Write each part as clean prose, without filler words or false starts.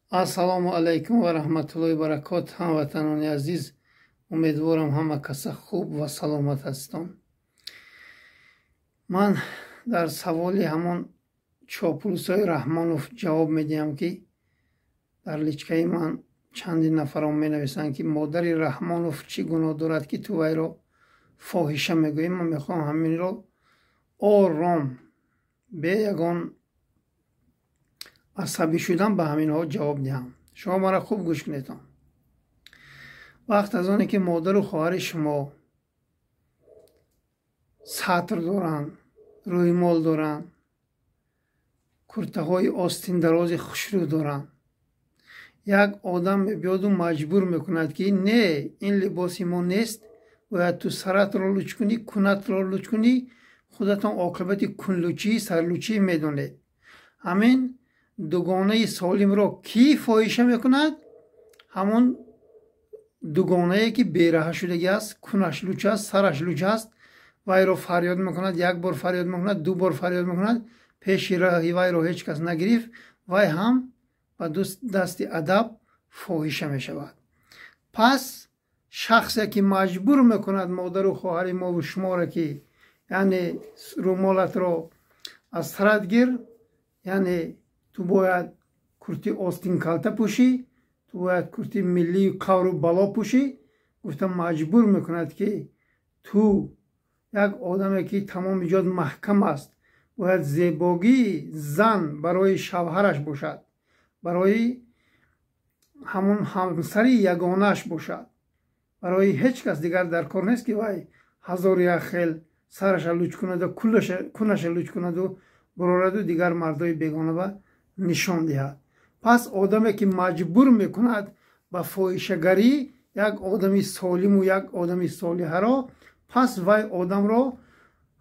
ассалому алайкум ва раҳматуллоҳи ва баракот. ҳамватанони азиз, умедворам ҳама каса хуб ва саломат ҳастон. ман дар саволи ҳамон чопурусои раҳмонов ҷавоб медиҳам ки дар личкаи ман чандин нафарон менависанд ки модари раҳмонов чӣ гуноҳ дорад ки ту вайро фоҳиша мегӯӣ. ман мехоҳам ҳаминро ором бе ягон асабӣ шудан ба ҳаминҳо ҷавоб диҳам. шумо маро хуб гӯш кунед. вақт аз оне ки модару хоҳари шумо сатр доранд, рӯймол доранд, куртаҳои остиндарози хушрӯ доранд, як одам мебиёду маҷбур мекунад ки не, ин либоси мо нест, бояд ту саратро луч кунӣ, кунатро луч кунӣ, худатон оқибати кунлучӣ, сарлучӣ медонед. ҳамин дугонаи солимро кӣ фоҳиша мекунад? ҳамон дугонае ки бераҳа шудагӣ аст, кунаш луч аст, сараш луч аст, вайро фарёд мекунад, як бор фарёд мекунад, ду бор фарёд мекунад, пеши раҳи вайро ҳеҷ кас нагирифт, вай ҳам ба дасти адаб фоҳиша мешавад. пас шахсе ки маҷбур мекунад модару хоҳари мову шуморо ки яъне рӯмолатро аз сарат гир, яъне ту бояд курти остин калта пӯшӣ, ту бояд курти миллии қавру бало пӯшӣ, гуфта маҷбур мекунад ки ту як одаме ки тамоми ҷоҳат маҳкам аст, бояд зебогии зан барои шавҳараш бошад, барои ҳамон ҳамсари ягонааш бошад, барои ҳеҷ кас дигар дар кор нест ки вай ҳазору як хел сараша луч кунаду кунаша луч кунаду барораду дигар мардои бегонаба нишон диҳад. пас одаме ки маҷбур мекунад ба фоҳишагарӣ як одами солиму як одами солиҳаро, пас вай одамро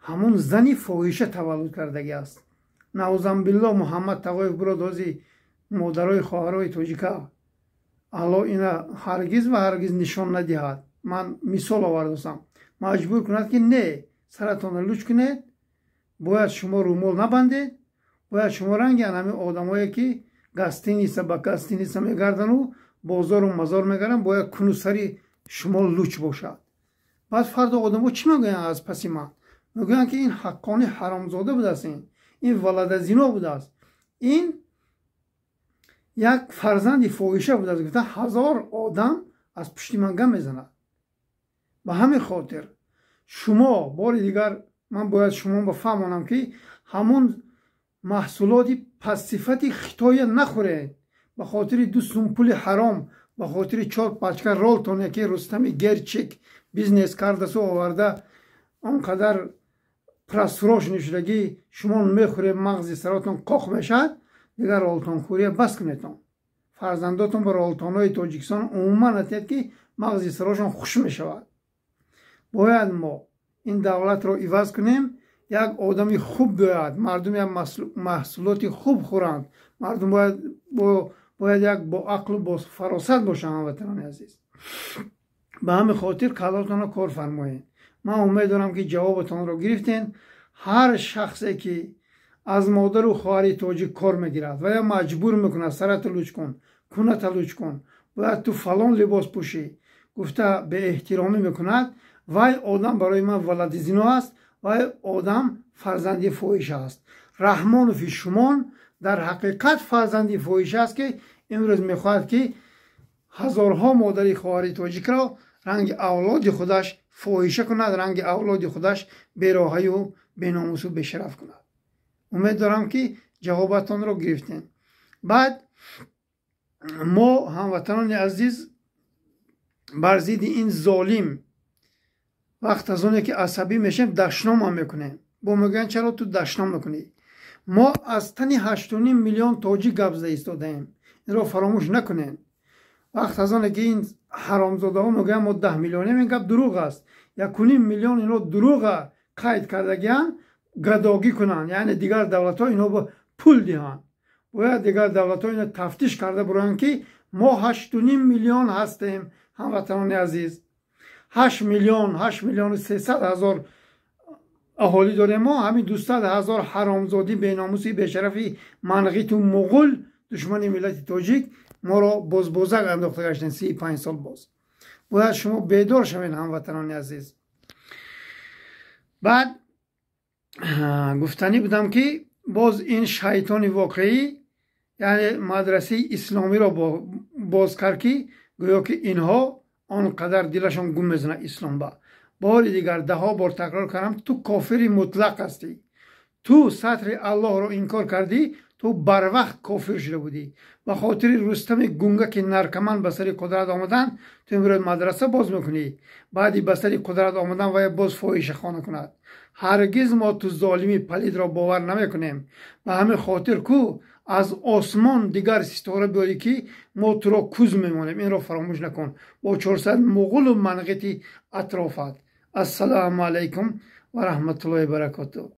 ҳамон зани фоҳиша таваллуд кардагӣ аст. наъузамбиллоҳ муҳаммад тағоев биродози модарои хоҳарои тоҷика алло ина ҳаргиз ва ҳаргиз нишон надиҳад. ман мисол овардастам. маҷбур кунад ки не, саратонро луч кунед, бояд шумо рӯмол набандед, бояд шумо ранги ҳамин одамое ки гастиниса ба гастиниса мегардану бозору мазор мегарданд, бояд куну сари шумо луч бошад. баъд фардо одамо чӣ мегӯянд аз паси ман? мегӯянд ки ин ҳаққони ҳаромзода будааст, ин валадазино будааст, ин як фарзанди фоҳиша будааст. гуфта ҳазор одам аз пушти ман гам мезанад. ба ҳамин хотир шумо бори дигар ман бояд шумо ба фаҳмонам ки ҳамон маҳсулоти пассифати хитоя нахӯред. ба хотири ду сумпули ҳаром, ба хотири 4 пачка ролтоне ки рустами герчик бизнес кардасу оварда он қадар прасфурош нишудагӣ шумо мехӯред, мағзи саратон қоқ мешавад. дигар ролтонхӯрия бас кунедтон. фарзандотон ба ролтонҳои тоҷикистон умуман натиҳед ки мағзи сарошон хуш мешавад. бояд мо ин давлатро иваз кунем, як одами хуб биёяд, мардум як маҳсулоти хуб хӯранд, мардум бояд як бо ақлу бо фаросат бошанд. ҳамватанони азиз, ба ҳамин хотир калотонро кор фармоед. ман умед дорам ки ҷавоботонро гирифтен. ҳар шахсе ки аз модару хоҳари тоҷик кор мегирад ва я маҷбур мекунад сарата луч кун, куната луч кун, бояд ту фалон либос пӯшӣ, гуфта беэҳтиромӣ мекунад, вай одам барои ман валадизино аст, вай одам фарзанди фоҳиша аст. раҳмонови шумон дар ҳақиқат фарзанди фоҳиша аст ки имрӯз мехоҳад ки ҳазорҳо модари хоҳари тоҷикро ранги авлоди худаш фоҳиша кунад, ранги авлоди худаш бероҳаю беномусу бешараф кунад. умед дорам ки ҷавобатонро гирифтем. баъд мо ҳамватанони азиз бар зидди ин золим вақт аз оне ки асабӣ мешем дашном мекунем. бо мегӯянд чаро ту дашном мекунӣ? мо аз тани 8.5 миллион тоҷик гап зада истодаем. инро фаромӯш накунем. вақт аз оне ки ин ҳаромзодаҳо мегӯянд мо 10 миллионем, ин гап дурӯғ аст. 1.5 миллион инро дурӯға қайд кардагианд, гадогӣ кунанд, яъне дигар давлатҳо инҳо ба пул диҳанд. бояд дигар давлатҳо ино тафтиш карда бироянд ки мо 8.5 миллион ҳастем. ҳамватанони азиз, 8 миллиону 300 ҳазор аҳолӣ дорем. мо ҳамин 200 ҳазор ҳаромзодӣ беномуси бешарафи манғиту муғул душмани миллати тоҷик ما را بزبزک انداخته گشتن 35 سال باز. باید شما بیدار شوین هموطنان عزیز. بعد گفتنی بودم که باز این شیطان واقعی یعنی مدرسه اسلامی را باز کرد که گویا که اینها آنقدر دلشان گم میزنه اسلام با. بار دیگر 10 بار تکرار کردم تو کافر مطلق هستی. تو سطر الله رو انکار کردی، تو بر وقت کافر شده بودی. به خاطر رستم گونگه که نرکمان به سر قدرت آمدن تو امروز مدرسه باز میکنی. بعدی به سر قدرت آمدن و باز فاحشه خانه کند. هرگز ما تو ظالمی پلید را باور نمیکنیم. به همه خاطر کو از آسمان دیگر ستاره بیاری که ما تو را کوز میمانیم. این را فراموش نکن با 400 مغول و منقطی اطرافت. السلام علیکم و رحمت الله و برکاته.